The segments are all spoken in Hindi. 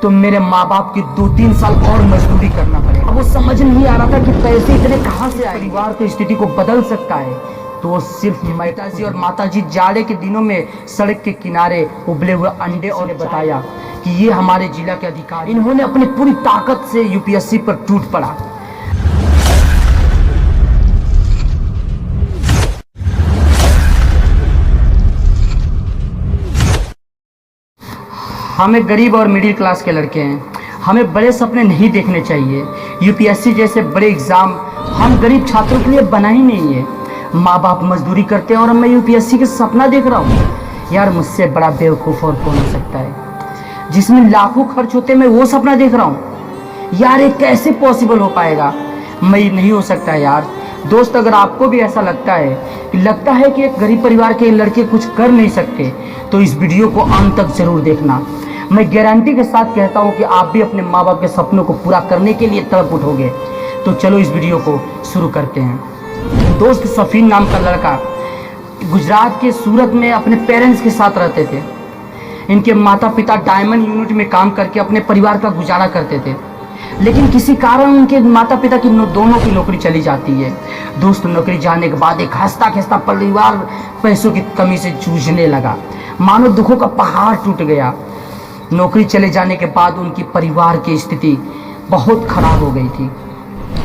तो मेरे माँ बाप की 2-3 साल और मजदूरी करना पड़ेगा। अब वो समझ नहीं आ रहा था कि पैसे इतने कहाँ से आए। परिवार की स्थिति को बदल सकता है तो वो सिर्फ पिताजी और माताजी जाड़े के दिनों में सड़क के किनारे उबले हुए अंडे और बताया कि ये हमारे जिला के अधिकारी। इन्होंने अपनी पूरी ताकत से यूपीएससी पर टूट पड़ा। हमें गरीब और मिडिल क्लास के लड़के हैं, हमें बड़े सपने नहीं देखने चाहिए। यूपीएससी जैसे बड़े एग्ज़ाम हम गरीब छात्रों के लिए बना ही नहीं है। माँ बाप मजदूरी करते हैं और मैं यूपीएससी के सपना देख रहा हूँ। यार मुझसे बड़ा बेवकूफ़ और कौन हो सकता है। जिसमें लाखों खर्च होते मैं वो सपना देख रहा हूँ। यार ये कैसे पॉसिबल हो पाएगा। मैं नहीं हो सकता है यार। दोस्त अगर आपको भी ऐसा लगता है कि एक गरीब परिवार के लड़के कुछ कर नहीं सकते तो इस वीडियो को अंत तक ज़रूर देखना। मैं गारंटी के साथ कहता हूँ कि आप भी अपने माँ बाप के सपनों को पूरा करने के लिए तड़प उठोगे। तो चलो इस वीडियो को शुरू करते हैं। दोस्त सफ़ीन नाम का लड़का गुजरात के सूरत में अपने पेरेंट्स के साथ रहते थे। इनके माता पिता डायमंड यूनिट में काम करके अपने परिवार का गुजारा करते थे, लेकिन किसी कारण उनके माता पिता की दोनों की नौकरी चली जाती है। दोस्त नौकरी जाने के बाद एक हंसता खिसता परिवार पैसों की कमी से जूझने लगा, मानो दुखों का पहाड़ टूट गया। नौकरी चले जाने के बाद उनकी परिवार की स्थिति बहुत खराब हो गई थी,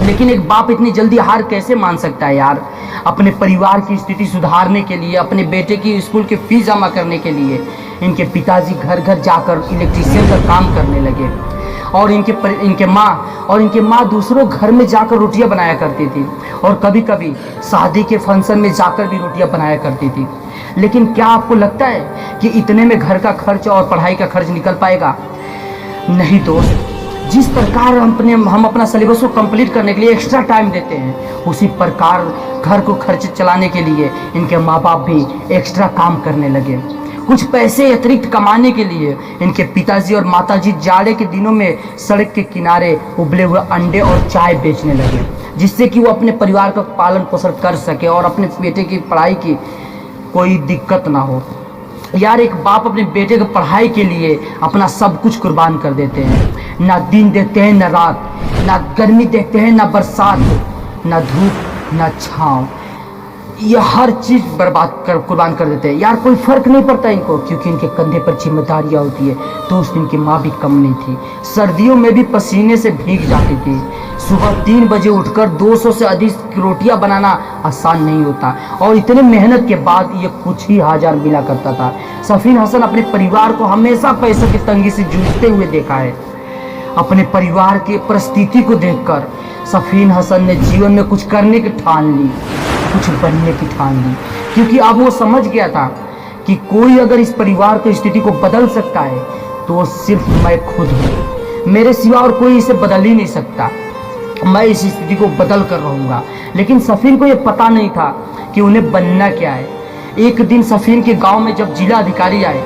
लेकिन एक बाप इतनी जल्दी हार कैसे मान सकता है यार। अपने परिवार की स्थिति सुधारने के लिए, अपने बेटे की स्कूल की फीस जमा करने के लिए इनके पिताजी घर घर जाकर इलेक्ट्रीशियन का काम करने लगे और इनके माँ दूसरों घर में जाकर रोटियां बनाया करती थी और कभी कभी शादी के फंक्शन में जाकर भी रोटियां बनाया करती थी। लेकिन क्या आपको लगता है कि इतने में घर का खर्च और पढ़ाई का खर्च निकल पाएगा? नहीं दोस्त। जिस प्रकार हम अपना सिलेबस को कंप्लीट करने के लिए एक्स्ट्रा टाइम देते हैं, उसी प्रकार घर को खर्च चलाने के लिए इनके माँ बाप भी एक्स्ट्रा काम करने लगे। कुछ पैसे अतिरिक्त कमाने के लिए इनके पिताजी और माताजी जाड़े के दिनों में सड़क के किनारे उबले हुए अंडे और चाय बेचने लगे, जिससे कि वो अपने परिवार का पालन पोषण कर सके और अपने बेटे की पढ़ाई की कोई दिक्कत ना हो। यार एक बाप अपने बेटे की पढ़ाई के लिए अपना सब कुछ कुर्बान कर देते हैं। ना दिन देते हैं ना रात, ना गर्मी देखते हैं ना बरसात, ना धूप ना छाँव, ये हर चीज़ कुर्बान कर देते हैं। यार कोई फ़र्क नहीं पड़ता इनको, क्योंकि इनके कंधे पर जिम्मेदारियाँ होती है। दोस्त इनकी माँ भी कम नहीं थी, सर्दियों में भी पसीने से भीग जाती थी। सुबह 3 बजे उठकर 200 से अधिक रोटियां बनाना आसान नहीं होता और इतने मेहनत के बाद ये कुछ ही हजार मिला करता था। सफ़ीन हसन अपने परिवार को हमेशा पैसों की तंगी से जूझते हुए देखा है। अपने परिवार की परिस्थिति को देखकर सफ़ीन हसन ने जीवन में कुछ करने की ठान ली, कुछ बनने की ठान ली, क्योंकि अब वो समझ गया था कि कोई अगर इस परिवार की स्थिति को बदल सकता है तो वो सिर्फ मैं खुद हूँ। मेरे सिवा और कोई इसे बदल ही नहीं सकता। मैं इस स्थिति को बदल कर रहूँगा। लेकिन सफ़ीन को ये पता नहीं था कि उन्हें बनना क्या है। एक दिन सफ़ीन के गांव में जब जिला अधिकारी आए,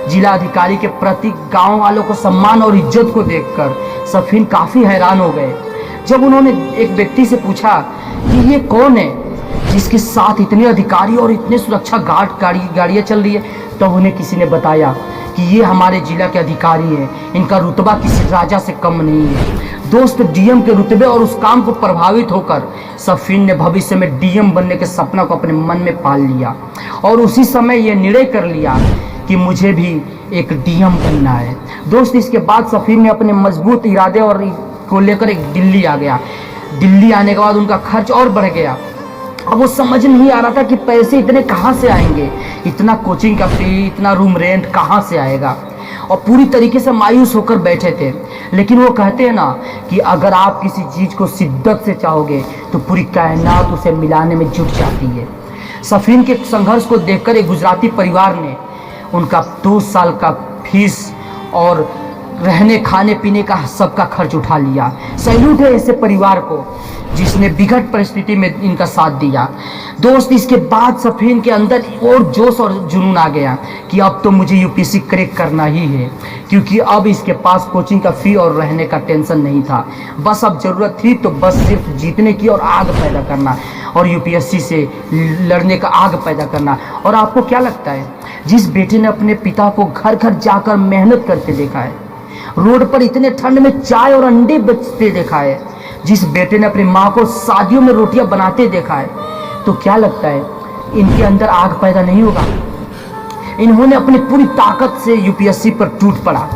जिला अधिकारी के प्रति गांव वालों को सम्मान और इज्जत को देखकर सफ़ीन काफ़ी हैरान हो गए। जब उन्होंने एक व्यक्ति से पूछा कि ये कौन है जिसके साथ इतने अधिकारी और इतने सुरक्षा गाड़ियाँ चल रही है, तब उन्हें किसी ने बताया कि ये हमारे जिला के अधिकारी हैं, इनका रुतबा किसी राजा से कम नहीं है। दोस्त डीएम के रुतबे और उस काम को प्रभावित होकर सफ़ीन ने भविष्य में डीएम बनने के सपना को अपने मन में पाल लिया और उसी समय ये निर्णय कर लिया कि मुझे भी एक डीएम बनना है। दोस्त इसके बाद सफ़ीन ने अपने मजबूत इरादे और को लेकर एक दिल्ली आ गया। दिल्ली आने के बाद उनका खर्च और बढ़ गया। अब वो समझ नहीं आ रहा था कि पैसे इतने कहाँ से आएंगे, इतना कोचिंग का फी, इतना रूम रेंट कहाँ से आएगा, और पूरी तरीके से मायूस होकर बैठे थे। लेकिन वो कहते हैं ना कि अगर आप किसी चीज़ को शिद्दत से चाहोगे तो पूरी कायनात उसे मिलाने में जुट जाती है। सफ़ीन के संघर्ष को देखकर एक गुजराती परिवार ने उनका 2 साल का फीस और रहने खाने पीने का सबका खर्च उठा लिया। सैल्यूट है ऐसे परिवार को जिसने विकट परिस्थिति में इनका साथ दिया। दोस्त इसके बाद सफ़ीन के अंदर और जोश और जुनून आ गया कि अब तो मुझे यूपीएससी क्रैक करना ही है, क्योंकि अब इसके पास कोचिंग का फ़ी और रहने का टेंशन नहीं था। बस अब ज़रूरत थी तो बस सिर्फ जीतने की और आग पैदा करना और यूपीएससी से लड़ने का आग पैदा करना। और आपको क्या लगता है, जिस बेटे ने अपने पिता को घर घर जाकर मेहनत करते देखा है, रोड पर इतने ठंड में चाय और अंडे बेचते देखा है, जिस बेटे ने अपनी माँ को शादियों में रोटियां बनाते देखा है, तो क्या लगता है इनके अंदर आग पैदा नहीं होगा? इन्होंने अपनी पूरी ताकत से यूपीएससी पर टूट पड़ा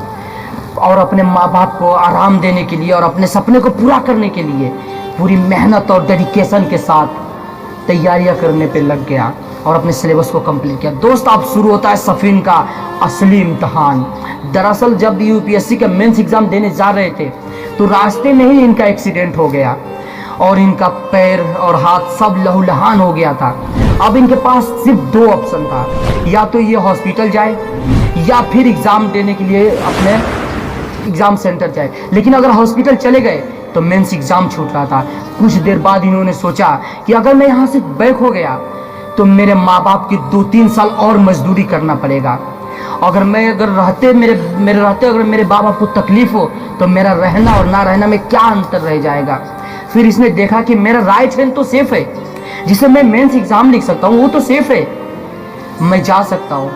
और अपने माँ बाप को आराम देने के लिए और अपने सपने को पूरा करने के लिए पूरी मेहनत और डेडिकेशन के साथ तैयारियां करने पे लग गया और अपने सिलेबस को कंप्लीट किया। दोस्त, अब शुरू होता है सफीन का असली इम्तहान। दरअसल जब यूपीएससी का मेंस एग्जाम देने जा रहे थे तो रास्ते में ही इनका एक्सीडेंट हो गया और इनका पैर और हाथ सब लहूलुहान हो गया था। अब इनके पास सिर्फ दो ऑप्शन था, या तो ये हॉस्पिटल जाए या फिर एग्ज़ाम देने के लिए अपने एग्ज़ाम सेंटर जाए। लेकिन अगर हॉस्पिटल चले गए तो मेंस एग्ज़ाम छूट रहा था। कुछ देर बाद इन्होंने सोचा कि अगर मैं यहाँ से बैक हो गया तो मेरे माँ बाप की 2-3 साल और मजदूरी करना पड़ेगा। अगर मेरे माँ बाप को तकलीफ हो तो मेरा रहना और ना रहना में क्या अंतर रह जाएगा। फिर इसने देखा कि मेरा राइट हैंड तो सेफ है, जिसे मैं मेंस एग्ज़ाम लिख सकता हूँ, वो तो सेफ है, मैं जा सकता हूँ,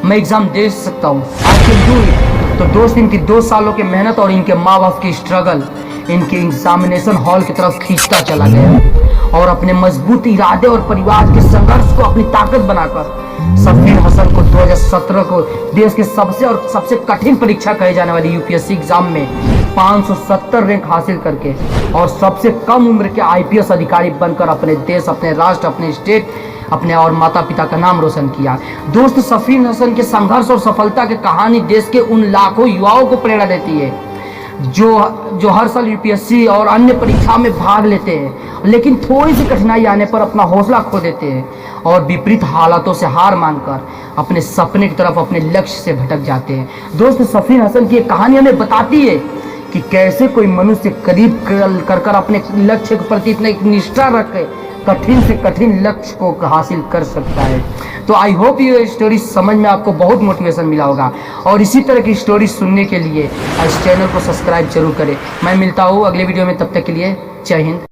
मैं एग्ज़ाम दे सकता हूँ, आई कैन डू इट। तो दोस्त, इनकी 2 सालों की मेहनत और इनके माँ बाप की स्ट्रगल इनके एग्जामिनेशन हॉल की तरफ खींचता चला गया और अपने मजबूत इरादे और परिवार के संघर्ष को अपनी ताकत बनाकर सफीन हसन को 2017 को देश के सबसे कठिन परीक्षा कहे जाने वाली यूपीएससी एग्जाम में 570 रैंक हासिल करके और सबसे कम उम्र के आईपीएस अधिकारी बनकर अपने देश, अपने राष्ट्र, अपने स्टेट, अपने और माता पिता का नाम रोशन किया। दोस्त, सफीन हसन के संघर्ष और सफलता की कहानी देश के उन लाखों युवाओं को प्रेरणा देती है जो हर साल यूपीएससी और अन्य परीक्षा में भाग लेते हैं, लेकिन थोड़ी सी कठिनाई आने पर अपना हौसला खो देते हैं और विपरीत हालातों से हार मानकर अपने सपने की तरफ, अपने लक्ष्य से भटक जाते हैं। दोस्त, सफीन हसन की कहानी हमें बताती है कि कैसे कोई मनुष्य करीब कर अपने लक्ष्य के प्रति इतना निष्ठा रख के कठिन से कठिन लक्ष्य को हासिल कर सकता है। तो आई होप ये स्टोरी समझ में आपको बहुत मोटिवेशन मिला होगा और इसी तरह की स्टोरी सुनने के लिए इस चैनल को सब्सक्राइब जरूर करें। मैं मिलता हूँ अगले वीडियो में, तब तक के लिए जय हिंद।